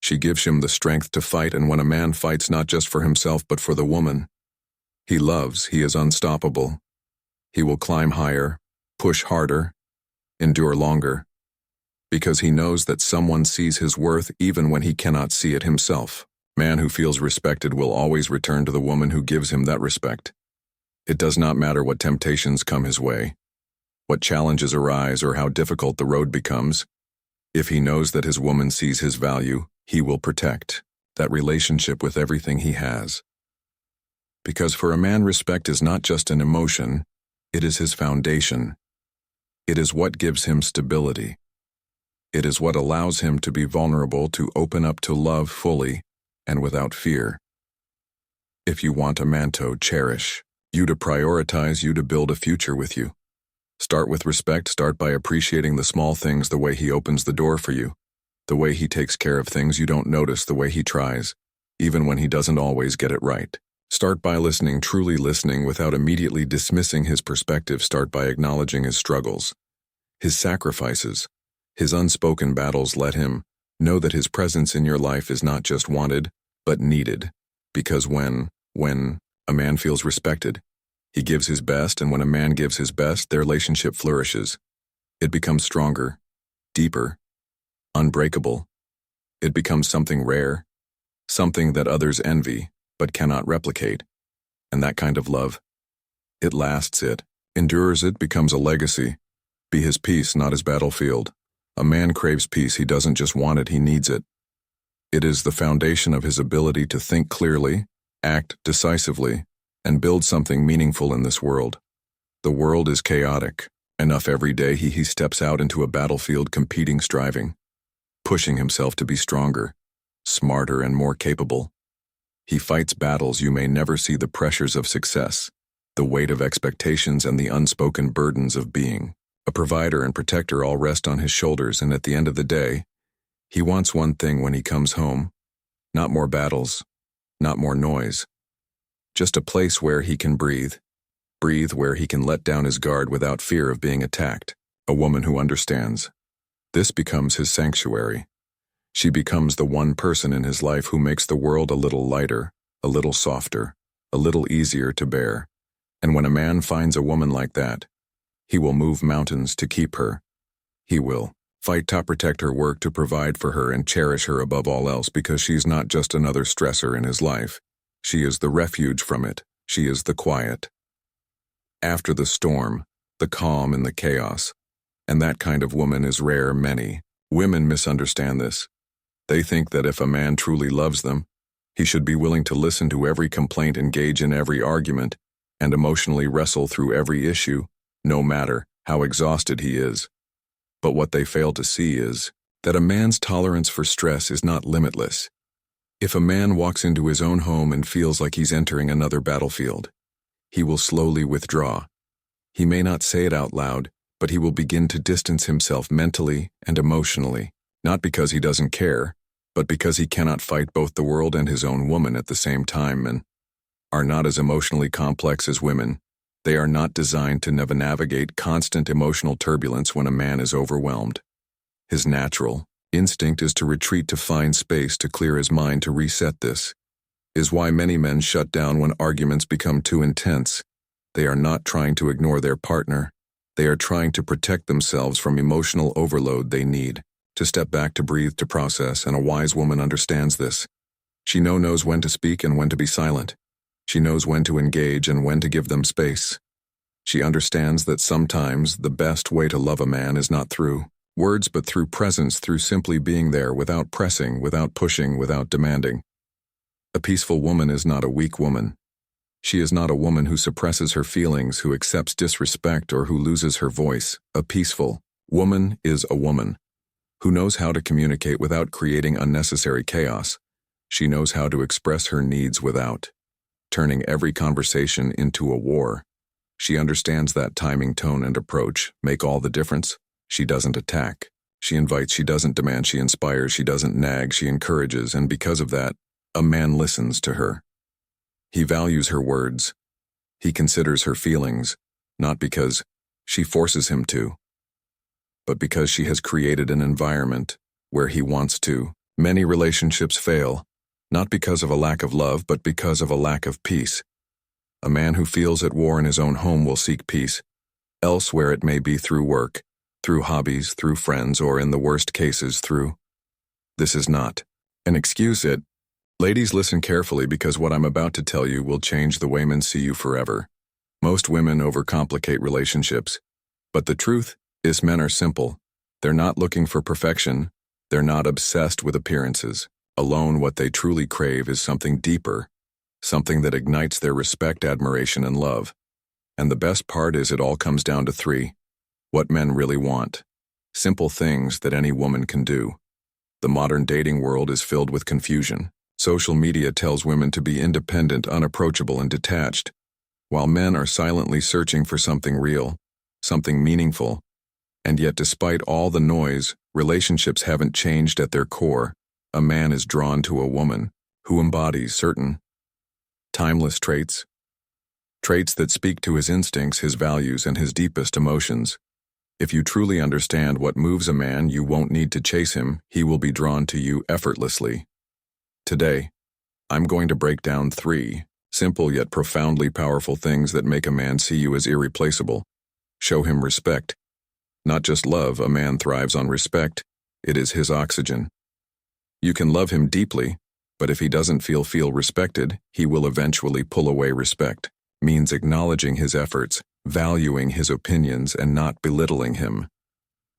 She gives him the strength to fight, and when a man fights not just for himself but for the woman he loves, he is unstoppable. He will climb higher, push harder, endure longer, because he knows that someone sees his worth even when he cannot see it himself. Man who feels respected will always return to the woman who gives him that respect. It does not matter what temptations come his way, what challenges arise, or how difficult the road becomes. If he knows that his woman sees his value, he will protect that relationship with everything he has. Because for a man, respect is not just an emotion, it is his foundation. It is what gives him stability. It is what allows him to be vulnerable, to open up to love fully and without fear. If you want a man to cherish you, to prioritize you, to build a future with you, start with respect. Start by appreciating the small things, the way he opens the door for you, the way he takes care of things you don't notice, the way he tries, even when he doesn't always get it right. Start by listening, truly listening, without immediately dismissing his perspective. Start by acknowledging his struggles, his sacrifices, his unspoken battles. Let him know that his presence in your life is not just wanted, but needed. Because when a man feels respected, he gives his best, and when a man gives his best, their relationship flourishes. It becomes stronger, deeper, unbreakable. It becomes something rare, something that others envy but cannot replicate. And that kind of love, it lasts, it endures, it becomes a legacy. Be his peace, not his battlefield. A man craves peace. He doesn't just want it, he needs it. It is the foundation of his ability to think clearly, act decisively, and build something meaningful in this world. The world is chaotic. Enough every day he steps out into a battlefield, competing, striving, pushing himself to be stronger, smarter, and more capable. He fights battles you may never see, the pressures of success, the weight of expectations, and the unspoken burdens of being a provider and protector all rest on his shoulders. And at the end of the day, he wants one thing when he comes home: not more battles, not more noise, just a place where he can breathe, where he can let down his guard without fear of being attacked. A woman who understands this becomes his sanctuary. She becomes the one person in his life who makes the world a little lighter, a little softer, a little easier to bear. And when a man finds a woman like that, he will move mountains to keep her. He will fight to protect her, work to provide for her, and cherish her above all else, because she's not just another stressor in his life. She is the refuge from it. She is the quiet after the storm, the calm in the chaos. And that kind of woman is rare. Many women misunderstand this. They think that if a man truly loves them, he should be willing to listen to every complaint, engage in every argument, and emotionally wrestle through every issue, no matter how exhausted he is. But what they fail to see is that a man's tolerance for stress is not limitless. If a man walks into his own home and feels like he's entering another battlefield, he will slowly withdraw. He may not say it out loud, but he will begin to distance himself mentally and emotionally, not because he doesn't care, but because he cannot fight both the world and his own woman at the same time. Men are not as emotionally complex as women. They are not designed to navigate constant emotional turbulence. When a man is overwhelmed, his natural instinct is to retreat, to find space, to clear his mind, to reset. This is why many men shut down when arguments become too intense. They are not trying to ignore their partner. They are trying to protect themselves from emotional overload. They need to step back, to breathe, to process, and a wise woman understands this. She knows when to speak and when to be silent. She knows when to engage and when to give them space. She understands that sometimes the best way to love a man is not through words but through presence, through simply being there, without pressing, without pushing, without demanding. A peaceful woman is not a weak woman. She is not a woman who suppresses her feelings, who accepts disrespect, or who loses her voice. A peaceful woman is a woman who knows how to communicate without creating unnecessary chaos. She knows how to express her needs without turning every conversation into a war. She understands that timing, tone, and approach make all the difference. She doesn't attack. She invites. She doesn't demand. She inspires. She doesn't nag. She encourages. And because of that, a man listens to her. He values her words. He considers her feelings, not because she forces him to, but because she has created an environment where he wants to Many relationships fail, not because of a lack of love, but because of a lack of peace. A man who feels at war in his own home will seek peace, elsewhere it may be through work, through hobbies, through friends, or in the worst cases, through. This is not an excuse. Ladies, listen carefully because what I'm about to tell you will change the way men see you forever. Most women overcomplicate relationships, but the truth is men are simple. They're not looking for perfection. They're not obsessed with appearances. Alone, what they truly crave is something deeper, something that ignites their respect, admiration, and love. And the best part is it all comes down to three: what men really want. Simple things that any woman can do. The modern dating world is filled with confusion. Social media tells women to be independent, unapproachable, and detached, while men are silently searching for something real, something meaningful. And yet, despite all the noise, relationships haven't changed at their core. A man is drawn to a woman who embodies certain timeless traits that speak to his instincts, his values, and his deepest emotions. If you truly understand what moves a man, you won't need to chase him. He will be drawn to you effortlessly. Today, I'm going to break down 3 simple yet profoundly powerful things that make a man see you as irreplaceable. Show him respect. Not just love, a man thrives on respect. It is his oxygen. You can love him deeply, but if he doesn't feel respected, he will eventually pull away. Respect means acknowledging his efforts, valuing his opinions, and not belittling him.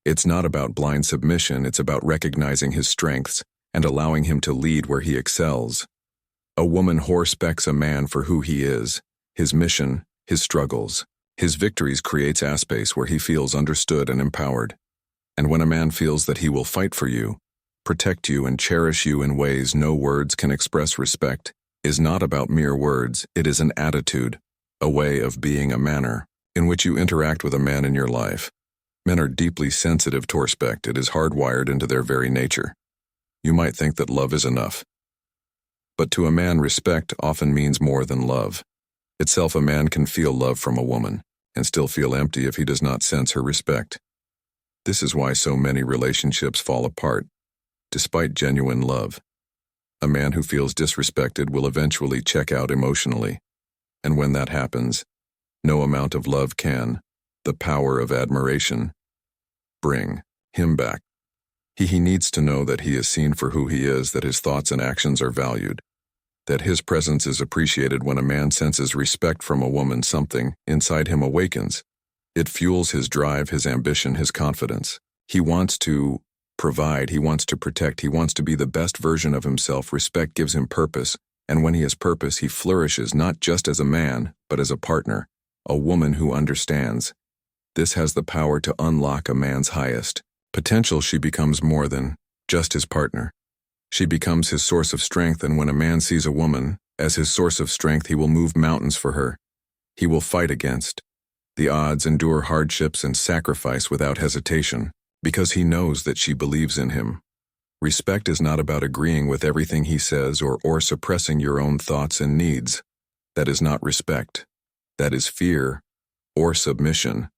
It's not about blind submission, it's about recognizing his strengths and allowing him to lead where he excels. A woman respects a man for who he is, his mission, his struggles. His victories creates a space where he feels understood and empowered. And when a man feels that he will fight for you, protect you, and cherish you in ways no words can express, respect is not about mere words, it is an attitude, a way of being, a manner in which you interact with a man in your life. Men are deeply sensitive to respect. It is hardwired into their very nature. You might think that love is enough, but to a man, respect often means more than love itself. A man can feel love from a woman and still feel empty if he does not sense her respect. This is why so many relationships fall apart, despite genuine love. A man who feels disrespected will eventually check out emotionally, and when that happens, no amount of love can, the power of admiration, bring him back. He needs to know that he is seen for who he is, that his thoughts and actions are valued, that his presence is appreciated. When a man senses respect from a woman, something inside him awakens. It fuels his drive, his ambition, his confidence. He wants to provide, he wants to protect, he wants to be the best version of himself. Respect gives him purpose, and when he has purpose, he flourishes not just as a man, but as a partner, a woman who understands. This has the power to unlock a man's highest potential. She becomes more than just his partner. She becomes his source of strength, and when a man sees a woman as his source of strength, he will move mountains for her. He will fight against the odds, endure hardships, and sacrifice without hesitation, because he knows that she believes in him. Respect is not about agreeing with everything he says or suppressing your own thoughts and needs. That is not respect. That is fear or submission.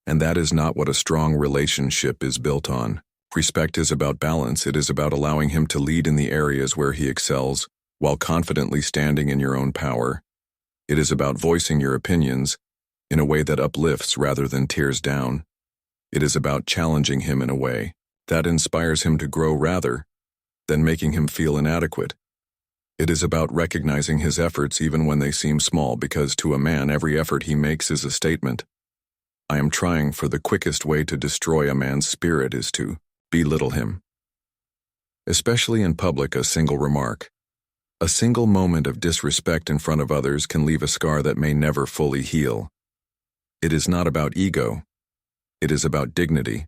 And that is not what a strong relationship is built on. Respect is about balance. It is about allowing him to lead in the areas where he excels, while confidently standing in your own power. It is about voicing your opinions in a way that uplifts rather than tears down. It is about challenging him in a way that inspires him to grow rather than making him feel inadequate. It is about recognizing his efforts even when they seem small, because to a man, every effort he makes is a statement. I am trying, for the quickest way to destroy a man's spirit is to belittle him. Especially in public, a single remark, a single moment of disrespect in front of others can leave a scar that may never fully heal. It is not about ego. It is about dignity.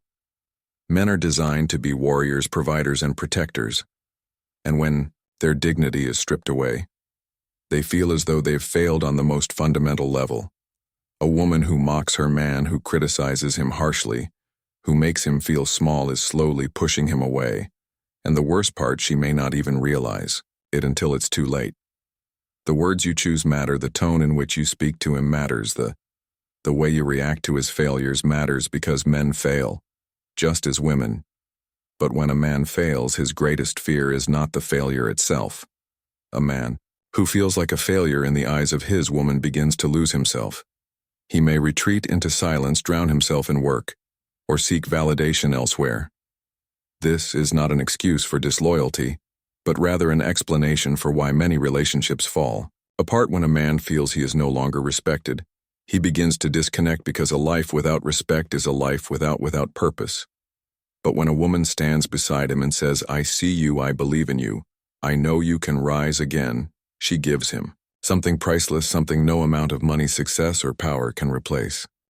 Men are designed to be warriors, providers, and protectors. And when their dignity is stripped away, they feel as though they've failed on the most fundamental level. A woman who mocks her man, who criticizes him harshly, who makes him feel small, is slowly pushing him away. And the worst part, she may not even realize it until it's too late. The words you choose matter. The tone in which you speak to him matters. The way you react to his failures matters, because men fail, just as women But when a man fails, his greatest fear is not the failure itself. A man who feels like a failure in the eyes of his woman begins to lose himself. He may retreat into silence, drown himself in work, or seek validation elsewhere. This is not an excuse for disloyalty, but rather an explanation for why many relationships fall apart. When a man feels he is no longer respected, he begins to disconnect, because a life without respect is a life without purpose. But when a woman stands beside him and says, "I see you, I believe in you, I know you can rise again," she gives him something priceless, something no amount of money, success, or power can replace.